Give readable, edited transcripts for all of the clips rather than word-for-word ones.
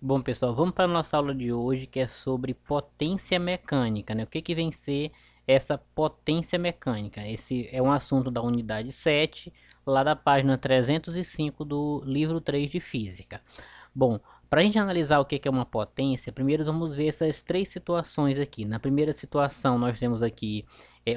Bom, pessoal, vamos para a nossa aula de hoje, que é sobre potência mecânica, né? O que que vem ser essa potência mecânica? Esse é um assunto da unidade 7, lá da página 305 do livro 3 de Física. Bom, para a gente analisar o que que é uma potência, primeiro vamos ver essas três situações aqui. Na primeira situação, nós temos aqui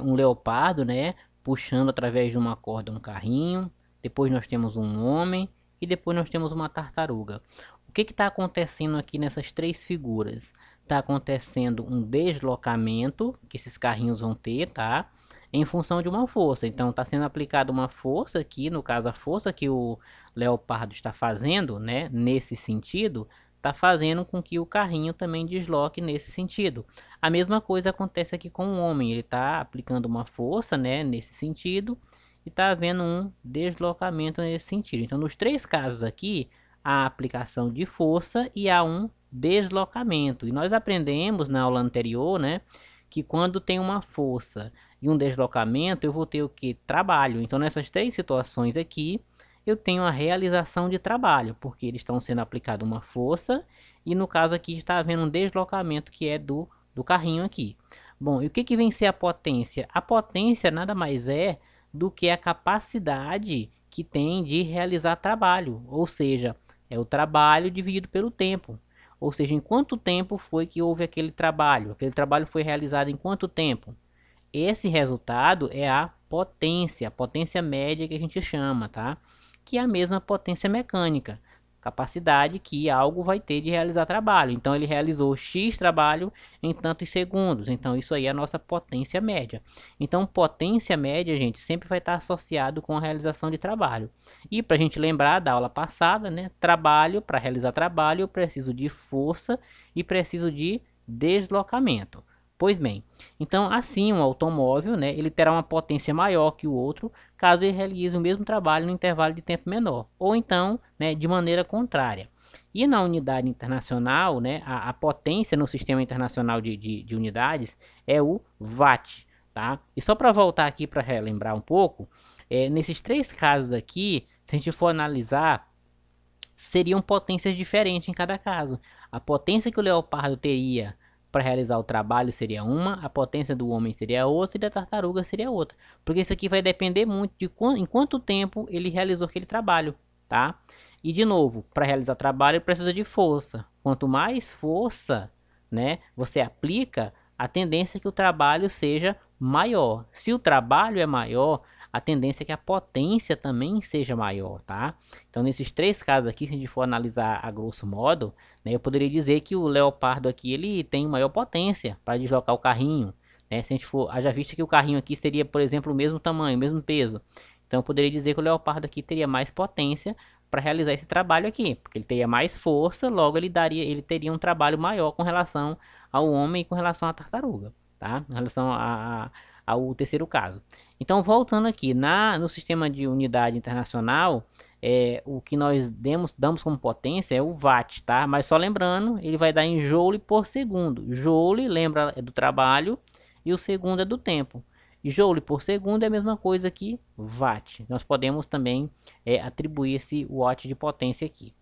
um leopardo, né? Puxando através de uma corda um carrinho. Depois nós temos um homem e depois nós temos uma tartaruga. O que está acontecendo aqui nessas três figuras? Está acontecendo um deslocamento que esses carrinhos vão ter, tá? Em função de uma força. Então está sendo aplicada uma força aqui, no caso a força que o leopardo está fazendo, né? Nesse sentido, está fazendo com que o carrinho também desloque nesse sentido. A mesma coisa acontece aqui com o homem. Ele está aplicando uma força, né? Nesse sentido e está havendo um deslocamento nesse sentido. Então, nos três casos aqui a aplicação de força e há um deslocamento. E nós aprendemos na aula anterior, né, que quando tem uma força e um deslocamento, eu vou ter o que? Trabalho. Então, nessas três situações aqui, eu tenho a realização de trabalho, porque eles estão sendo aplicada uma força e no caso aqui está havendo um deslocamento que é do carrinho aqui. Bom, e o que que vem ser a potência? A potência nada mais é do que a capacidade que tem de realizar trabalho, ou seja, é o trabalho dividido pelo tempo. Ou seja, em quanto tempo foi que houve aquele trabalho? Aquele trabalho foi realizado em quanto tempo? Esse resultado é a potência média que a gente chama, tá? Que é a mesma potência mecânica, capacidade que algo vai ter de realizar trabalho. Então ele realizou X trabalho em tantos segundos. Então isso aí é a nossa potência média. Então potência média, gente, sempre vai estar associado com a realização de trabalho. E para a gente lembrar da aula passada, né? Trabalho, para realizar trabalho, eu preciso de força e preciso de deslocamento. Pois bem, então assim um automóvel, né, ele terá uma potência maior que o outro caso ele realize o mesmo trabalho no intervalo de tempo menor, ou então, né, de maneira contrária. E na unidade internacional, né, a potência no sistema internacional de unidades é o watt, tá? E só para voltar aqui para relembrar um pouco, nesses três casos aqui, se a gente for analisar, seriam potências diferentes em cada caso. A potência que o leopardo teria para realizar o trabalho seria uma, a potência do homem seria outra e da tartaruga seria outra. Porque isso aqui vai depender muito de em quanto tempo ele realizou aquele trabalho, tá? E de novo, para realizar trabalho precisa de força. Quanto mais força, né, você aplica, a tendência é que o trabalho seja maior. Se o trabalho é maior, a tendência é que a potência também seja maior, tá? Então, nesses três casos aqui, se a gente for analisar a grosso modo, né, eu poderia dizer que o leopardo aqui ele tem maior potência para deslocar o carrinho, né? Se a gente for, haja vista que o carrinho aqui seria, por exemplo, o mesmo tamanho, o mesmo peso. Então, eu poderia dizer que o leopardo aqui teria mais potência para realizar esse trabalho aqui, porque ele teria mais força, logo ele teria um trabalho maior com relação ao homem e com relação à tartaruga, tá? Em relação ao terceiro caso. Então, voltando aqui, no sistema de unidade internacional, o que nós damos como potência é o watt, tá? Mas só lembrando, ele vai dar em joule por segundo. Joule, lembra, é do trabalho e o segundo é do tempo. Joule por segundo é a mesma coisa que watt. Nós podemos também atribuir esse watt de potência aqui.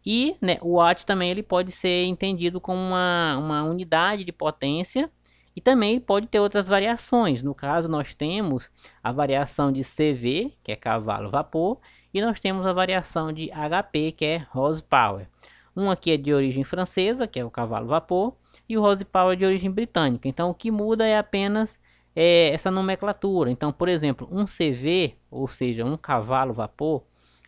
E, né, o watt também ele pode ser entendido como uma unidade de potência e também pode ter outras variações. No caso, nós temos a variação de CV, que é cavalo-vapor, e nós temos a variação de HP, que é horsepower. Um aqui é de origem francesa, que é o cavalo-vapor, e o horsepower é de origem britânica. Então, o que muda é apenas essa nomenclatura. Então, por exemplo, um CV, ou seja, um cavalo-vapor,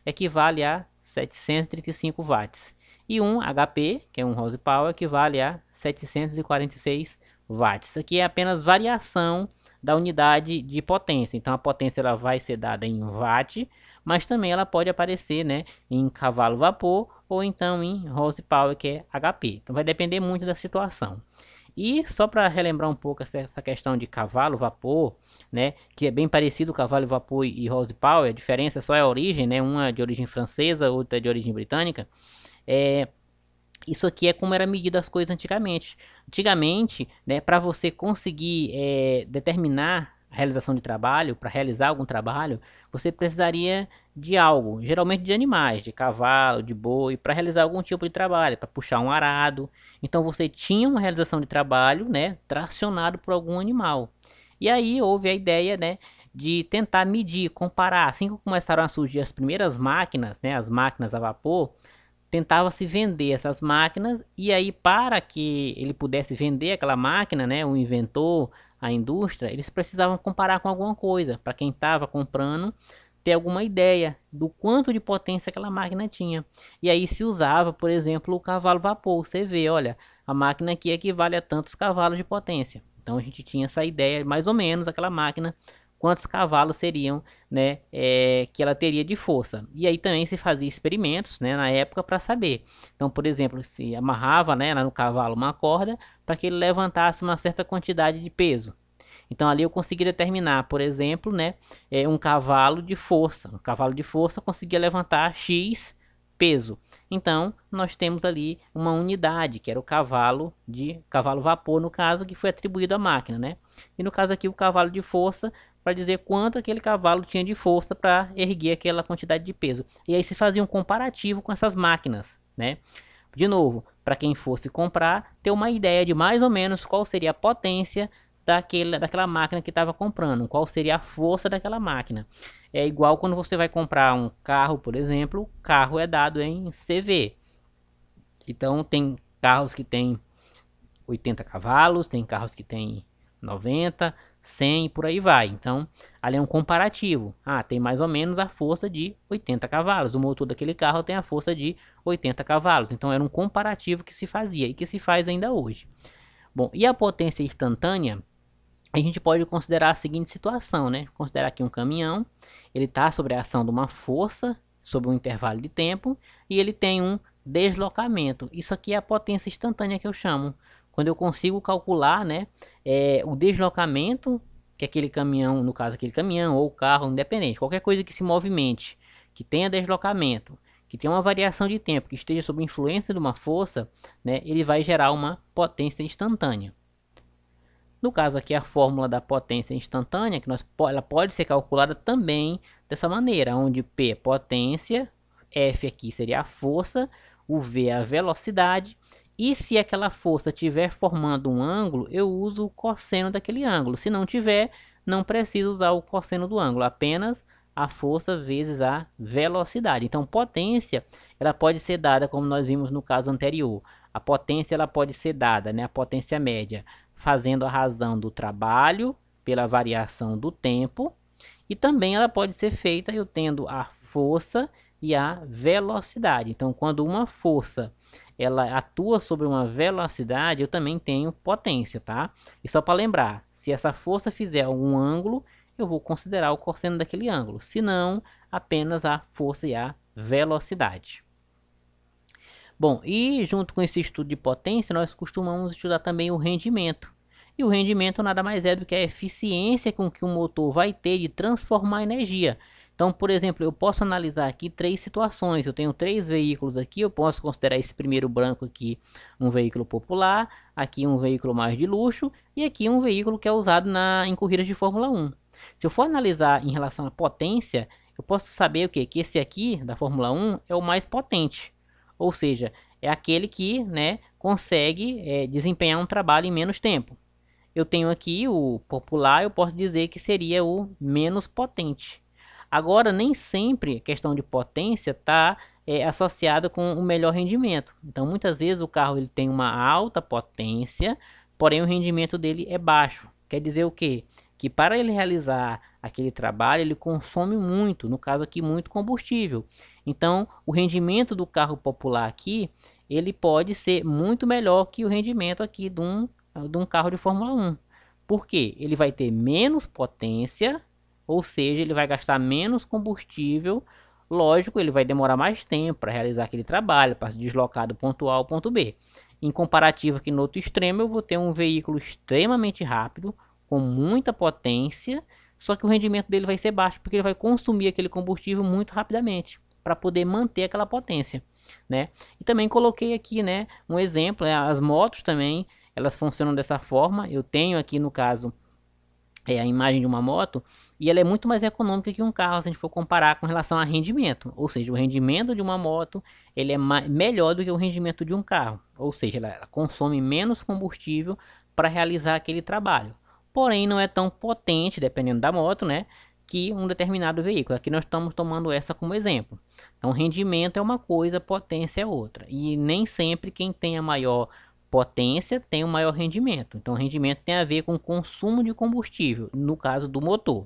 equivale a 735 watts. E um HP, que é um horsepower, equivale a 746 watts. Isso aqui é apenas variação da unidade de potência. Então a potência ela vai ser dada em watt, mas também ela pode aparecer, né, em cavalo-vapor ou então em horsepower, que é HP. Então vai depender muito da situação. E só para relembrar um pouco essa questão de cavalo-vapor, né, que é bem parecido cavalo-vapor e horsepower, a diferença só é a origem, né, uma é de origem francesa, outra é de origem britânica. É, isso aqui é como era medida as coisas antigamente. Antigamente, né, para você conseguir determinar a realização de trabalho, para realizar algum trabalho, você precisaria de algo, geralmente de animais, de cavalo, de boi, para realizar algum tipo de trabalho, para puxar um arado. Então você tinha uma realização de trabalho, né, tracionado por algum animal. E aí houve a ideia, né, de tentar medir, comparar. Assim que começaram a surgir as primeiras máquinas, né, as máquinas a vapor, tentava se vender essas máquinas, e aí para que ele pudesse vender aquela máquina, né, o inventor, a indústria, eles precisavam comparar com alguma coisa, para quem estava comprando ter alguma ideia do quanto de potência aquela máquina tinha. E aí se usava, por exemplo, o cavalo vapor. Você vê, olha, a máquina aqui equivale a tantos cavalos de potência. Então a gente tinha essa ideia, mais ou menos, aquela máquina, quantos cavalos seriam, né, que ela teria de força. E aí também se fazia experimentos, né, na época para saber. Então, por exemplo, se amarrava, né, lá no cavalo uma corda para que ele levantasse uma certa quantidade de peso. Então ali eu consegui determinar, por exemplo, né, um cavalo de força. Um cavalo de força conseguia levantar X peso. Então nós temos ali uma unidade, que era o cavalo vapor, no caso, que foi atribuído à máquina, né? E no caso aqui o cavalo de força, para dizer quanto aquele cavalo tinha de força para erguer aquela quantidade de peso. E aí se fazia um comparativo com essas máquinas, né? De novo, para quem fosse comprar, ter uma ideia de mais ou menos qual seria a potência daquela máquina que estava comprando, qual seria a força daquela máquina. É igual quando você vai comprar um carro, por exemplo, o carro é dado em CV. Então tem carros que tem 80 cavalos, tem carros que tem 90, 100 e por aí vai. Então, ali é um comparativo. Ah, tem mais ou menos a força de 80 cavalos. O motor daquele carro tem a força de 80 cavalos. Então, era um comparativo que se fazia e que se faz ainda hoje. Bom, e a potência instantânea, a gente pode considerar a seguinte situação, né? Considerar aqui um caminhão, ele está sob a ação de uma força, sobre um intervalo de tempo, e ele tem um deslocamento. Isso aqui é a potência instantânea que eu chamo. Quando eu consigo calcular, né, o deslocamento que aquele caminhão, no caso aquele caminhão ou carro, independente, qualquer coisa que se movimente, que tenha deslocamento, que tenha uma variação de tempo, que esteja sob influência de uma força, né, ele vai gerar uma potência instantânea. No caso aqui, a fórmula da potência instantânea, ela pode ser calculada também dessa maneira, onde P é potência, F aqui seria a força, o V é a velocidade, e se aquela força estiver formando um ângulo, eu uso o cosseno daquele ângulo. Se não tiver, não preciso usar o cosseno do ângulo, apenas a força vezes a velocidade. Então, potência, ela pode ser dada, como nós vimos no caso anterior. A potência ela pode ser dada, né, a potência média, fazendo a razão do trabalho pela variação do tempo, e também ela pode ser feita eu tendo a força e a velocidade. Então, quando uma força ela atua sobre uma velocidade, eu também tenho potência, tá? E só para lembrar, se essa força fizer algum ângulo, eu vou considerar o cosseno daquele ângulo, se não, apenas a força e a velocidade. Bom, e junto com esse estudo de potência, nós costumamos estudar também o rendimento. E o rendimento nada mais é do que a eficiência com que o motor vai ter de transformar energia. Então, por exemplo, eu posso analisar aqui três situações. Eu tenho três veículos aqui, eu posso considerar esse primeiro branco aqui um veículo popular, aqui um veículo mais de luxo e aqui um veículo que é usado em corridas de Fórmula 1. Se eu for analisar em relação à potência, eu posso saber o quê? Que esse aqui da Fórmula 1 é o mais potente. Ou seja, é aquele que, né, consegue desempenhar um trabalho em menos tempo. Eu tenho aqui o popular, eu posso dizer que seria o menos potente. Agora, nem sempre a questão de potência está associada com o melhor rendimento. Então, muitas vezes o carro ele tem uma alta potência, porém o rendimento dele é baixo. Quer dizer o quê? Que para ele realizar aquele trabalho, ele consome muito, no caso aqui, muito combustível. Então, o rendimento do carro popular aqui, ele pode ser muito melhor que o rendimento aqui de um carro de Fórmula 1. Por quê? Ele vai ter menos potência, ou seja, ele vai gastar menos combustível. Lógico, ele vai demorar mais tempo para realizar aquele trabalho, para se deslocar do ponto A ao ponto B. Em comparativo aqui no outro extremo, eu vou ter um veículo extremamente rápido, com muita potência, só que o rendimento dele vai ser baixo, porque ele vai consumir aquele combustível muito rapidamente, para poder manter aquela potência, né? E também coloquei aqui, né, um exemplo, as motos também, elas funcionam dessa forma. Eu tenho aqui no caso a imagem de uma moto, e ela é muito mais econômica que um carro se a gente for comparar com relação a rendimento. Ou seja, o rendimento de uma moto ele é melhor do que o rendimento de um carro. Ou seja, ela consome menos combustível para realizar aquele trabalho. Porém, não é tão potente, dependendo da moto, né, que um determinado veículo. Aqui nós estamos tomando essa como exemplo. Então, rendimento é uma coisa, potência é outra. E nem sempre quem tem a maior potência tem o maior rendimento. Então, rendimento tem a ver com consumo de combustível, no caso do motor.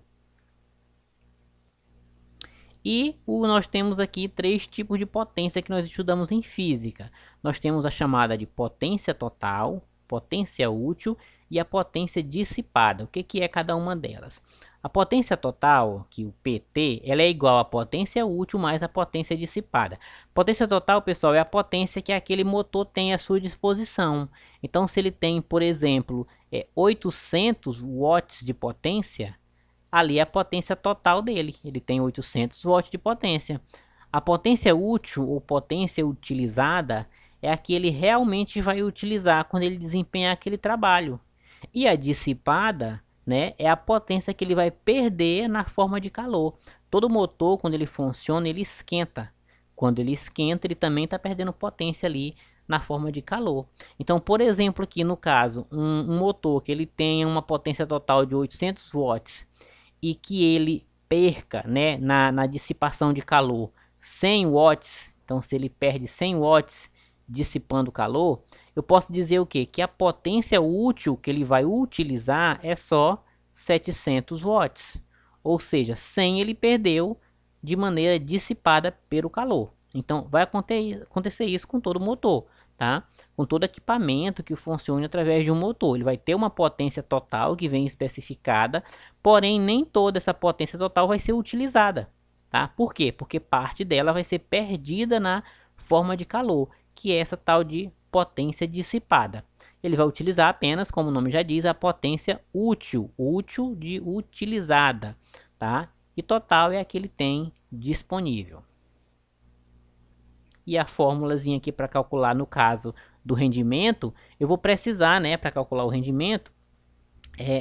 E nós temos aqui três tipos de potência que nós estudamos em física. Nós temos a chamada de potência total, potência útil e a potência dissipada. O que é cada uma delas? A potência total, que o PT, ela é igual à potência útil mais a potência dissipada. Potência total, pessoal, é a potência que aquele motor tem à sua disposição. Então, se ele tem, por exemplo, 800 watts de potência, ali é a potência total dele. Ele tem 800 watts de potência. A potência útil ou potência utilizada é a que ele realmente vai utilizar quando ele desempenhar aquele trabalho. E a dissipada, né, é a potência que ele vai perder na forma de calor. Todo motor, quando ele funciona, ele esquenta. Quando ele esquenta, ele também está perdendo potência ali na forma de calor. Então, por exemplo, aqui no caso, um motor que ele tenha uma potência total de 800 watts e que ele perca, né, na dissipação de calor 100 watts, então se ele perde 100 watts dissipando calor, eu posso dizer o quê? Que a potência útil que ele vai utilizar é só 700 watts, ou seja, 100 ele perdeu de maneira dissipada pelo calor. Então vai acontecer isso com todo motor, tá? Com todo equipamento que funcione através de um motor. Ele vai ter uma potência total que vem especificada, porém nem toda essa potência total vai ser utilizada, tá? Por quê? Porque parte dela vai ser perdida na forma de calor, que é essa tal de potência dissipada. Ele vai utilizar apenas, como o nome já diz, a potência útil, útil de utilizada, tá? E total é a que ele tem disponível. E a fórmulazinha aqui para calcular, no caso do rendimento, eu vou precisar, né, para calcular o rendimento,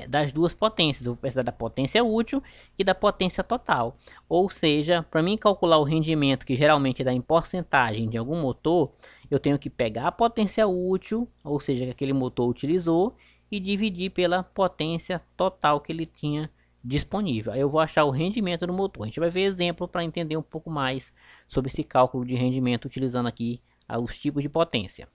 das duas potências. Eu vou precisar da potência útil e da potência total. Ou seja, para mim calcular o rendimento, que geralmente dá em porcentagem de algum motor, eu tenho que pegar a potência útil, ou seja, que aquele motor utilizou, e dividir pela potência total que ele tinha disponível. Aí eu vou achar o rendimento do motor. A gente vai ver exemplo para entender um pouco mais sobre esse cálculo de rendimento utilizando aqui os tipos de potência.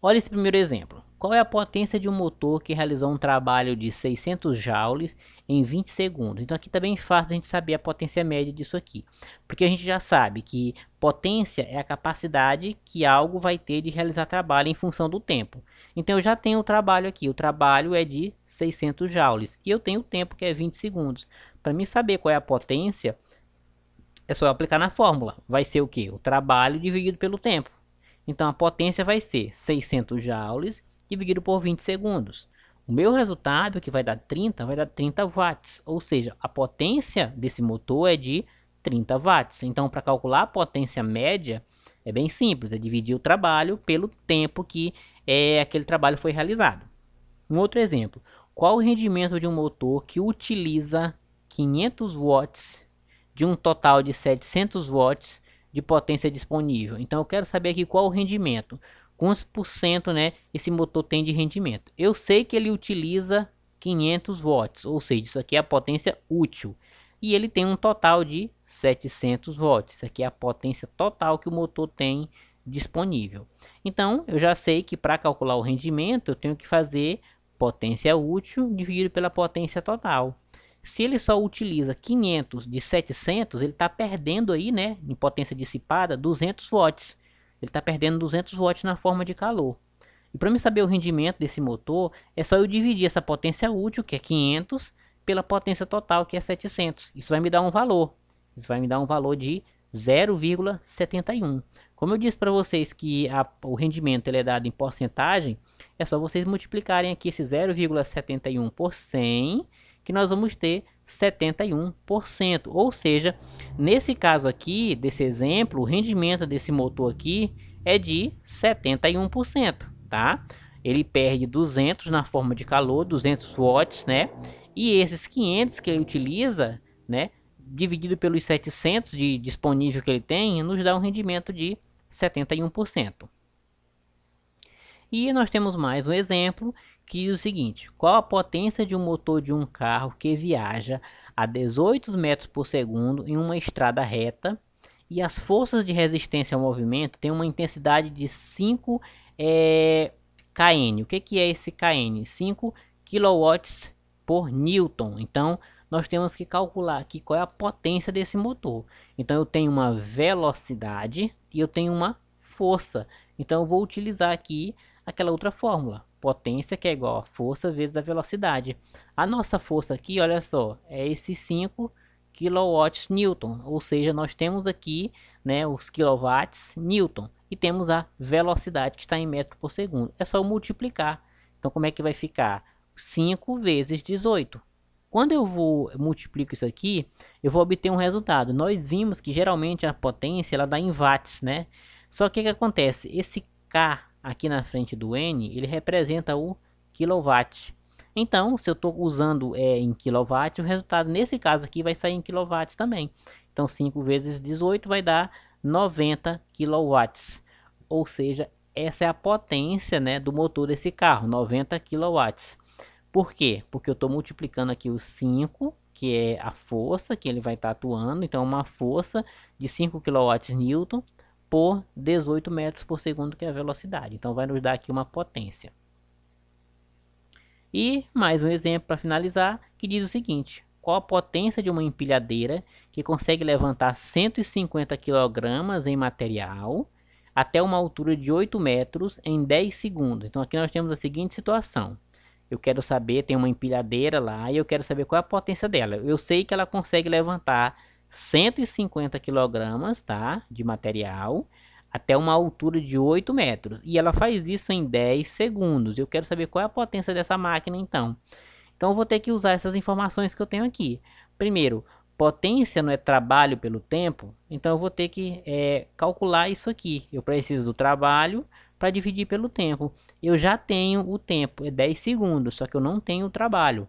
Olha esse primeiro exemplo. Qual é a potência de um motor que realizou um trabalho de 600 joules em 20 segundos? Então aqui está bem fácil a gente saber a potência média disso aqui. Porque a gente já sabe que potência é a capacidade que algo vai ter de realizar trabalho em função do tempo. Então eu já tenho o trabalho aqui. O trabalho é de 600 joules. E eu tenho o tempo que é 20 segundos. Para mim saber qual é a potência, é só aplicar na fórmula. Vai ser o quê? O trabalho dividido pelo tempo. Então a potência vai ser 600 joules dividido por 20 segundos. O meu resultado, que vai dar 30 watts. Ou seja, a potência desse motor é de 30 watts. Então, para calcular a potência média, é bem simples. É dividir o trabalho pelo tempo que aquele trabalho foi realizado. Um outro exemplo. Qual o rendimento de um motor que utiliza 500 watts de um total de 700 watts de potência disponível? Então eu quero saber aqui qual o rendimento, quantos por cento, né, esse motor tem de rendimento. Eu sei que ele utiliza 500 watts, ou seja, isso aqui é a potência útil, e ele tem um total de 700 watts. Isso aqui é a potência total que o motor tem disponível. Então eu já sei que para calcular o rendimento eu tenho que fazer potência útil dividido pela potência total. Se ele só utiliza 500 de 700, ele está perdendo aí, né, em potência dissipada, 200 watts. Ele está perdendo 200 watts na forma de calor. E para me saber o rendimento desse motor, é só eu dividir essa potência útil, que é 500, pela potência total, que é 700. Isso vai me dar um valor. Isso vai me dar um valor de 0,71. Como eu disse para vocês que o rendimento ele é dado em porcentagem, é só vocês multiplicarem aqui esse 0,71 por 100, que nós vamos ter 71%. Ou seja, nesse caso aqui, desse exemplo, o rendimento desse motor aqui é de 71%, tá? Ele perde 200 na forma de calor, 200 watts, né? E esses 500 que ele utiliza, né, dividido pelos 700 de disponível que ele tem, nos dá um rendimento de 71%. E nós temos mais um exemplo que diz o seguinte: qual a potência de um motor de um carro que viaja a 18 metros por segundo em uma estrada reta e as forças de resistência ao movimento têm uma intensidade de 5 kN. O que é esse kN? 5 kW por Newton. Então, nós temos que calcular aqui qual é a potência desse motor. Então, eu tenho uma velocidade e eu tenho uma força. Então, eu vou utilizar aqui aquela outra fórmula. Potência que é igual a força vezes a velocidade. A nossa força aqui, olha só, é esse 5 kW/Newton, ou seja, nós temos aqui, né, os quilowatts Newton e temos a velocidade que está em metro por segundo. É só multiplicar. Então, como é que vai ficar? 5 vezes 18. Quando eu vou multiplico isso aqui, eu vou obter um resultado. Nós vimos que geralmente a potência ela dá em watts, né? Só que o que acontece? Esse K aqui na frente do N, ele representa o quilowatt. Então, se eu estou usando em quilowatt, o resultado nesse caso aqui vai sair em quilowatt também. Então, 5 vezes 18 vai dar 90 quilowatts. Ou seja, essa é a potência, né, do motor desse carro, 90 quilowatts. Por quê? Porque eu estou multiplicando aqui o 5, que é a força que ele vai estar atuando. Então, uma força de 5 kW/Newton por 18 metros por segundo, que é a velocidade. Então, vai nos dar aqui uma potência. E mais um exemplo para finalizar, que diz o seguinte: qual a potência de uma empilhadeira que consegue levantar 150 kg em material até uma altura de 8 metros em 10 segundos? Então, aqui nós temos a seguinte situação. Eu quero saber, tem uma empilhadeira lá e eu quero saber qual é a potência dela. Eu sei que ela consegue levantar 150 kg, tá, de material até uma altura de 8 metros. E ela faz isso em 10 segundos. Eu quero saber qual é a potência dessa máquina então. Então eu vou ter que usar essas informações que eu tenho aqui. Primeiro, potência não é trabalho pelo tempo. Então eu vou ter que calcular isso aqui. Eu preciso do trabalho para dividir pelo tempo. Eu já tenho o tempo, é 10 segundos, só que eu não tenho o trabalho.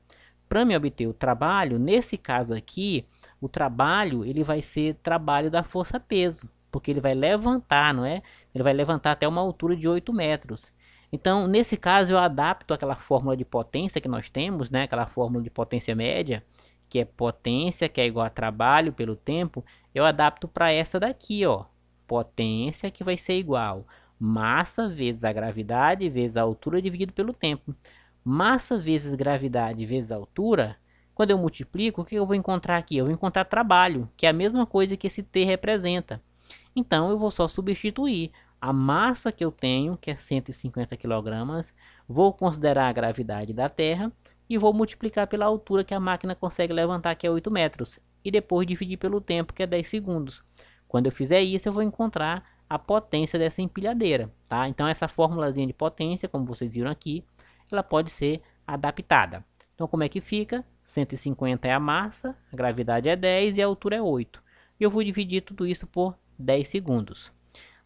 Para me obter o trabalho, nesse caso aqui, o trabalho ele vai ser trabalho da força-peso, porque ele vai levantar, não é? Ele vai levantar até uma altura de 8 metros. Então, nesse caso, eu adapto aquela fórmula de potência que nós temos, né? Aquela fórmula de potência média, que é potência, que é igual a trabalho pelo tempo. Eu adapto para essa daqui, ó. Potência que vai ser igual massa vezes a gravidade vezes a altura dividido pelo tempo. Massa vezes gravidade vezes altura. Quando eu multiplico, o que eu vou encontrar aqui? Eu vou encontrar trabalho, que é a mesma coisa que esse T representa. Então, eu vou só substituir a massa que eu tenho, que é 150 kg, vou considerar a gravidade da Terra e vou multiplicar pela altura que a máquina consegue levantar, que é 8 metros, e depois dividir pelo tempo, que é 10 segundos. Quando eu fizer isso, eu vou encontrar a potência dessa empilhadeira, tá? Então, essa formulazinha de potência, como vocês viram aqui, ela pode ser adaptada. Então, como é que fica? 150 é a massa, a gravidade é 10 e a altura é 8. E eu vou dividir tudo isso por 10 segundos.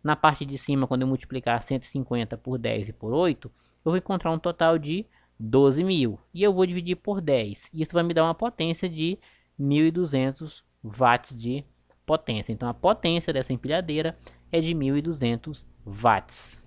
Na parte de cima, quando eu multiplicar 150 por 10 e por 8, eu vou encontrar um total de 12.000. E eu vou dividir por 10. Isso vai me dar uma potência de 1.200 watts de potência. Então, a potência dessa empilhadeira é de 1.200 watts.